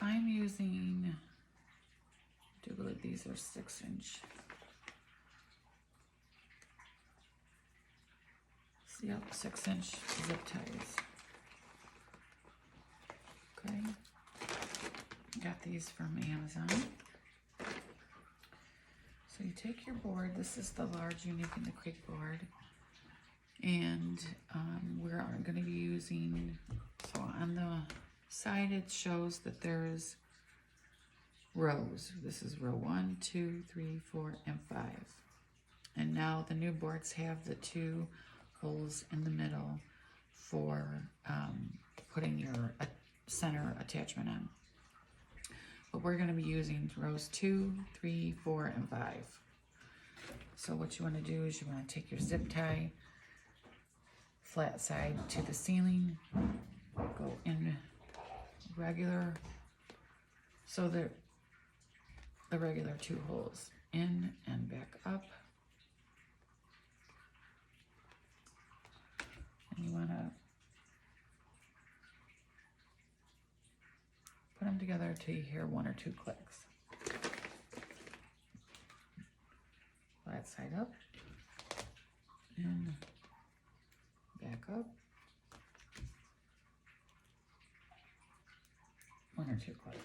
I'm using, I do believe these are 6-inch. Yep, 6-inch zip ties. Okay, got these from Amazon. So you take your board, this is the large Unique in the Creek board, and we're going to be using, so on the side it shows that there's rows. This is row 1, 2, 3, 4, and 5. And now the new boards have the 2 holes in the middle for putting your center attachment on. But we're going to be using rows 2, 3, 4, and 5. So what you want to do is you want to take your zip tie, flat side to the ceiling, go in regular, so the regular 2 holes, in and back up. And you want to put them together till you hear 1 or 2 clicks. Flat side up, in, back up, 1 or 2 clicks.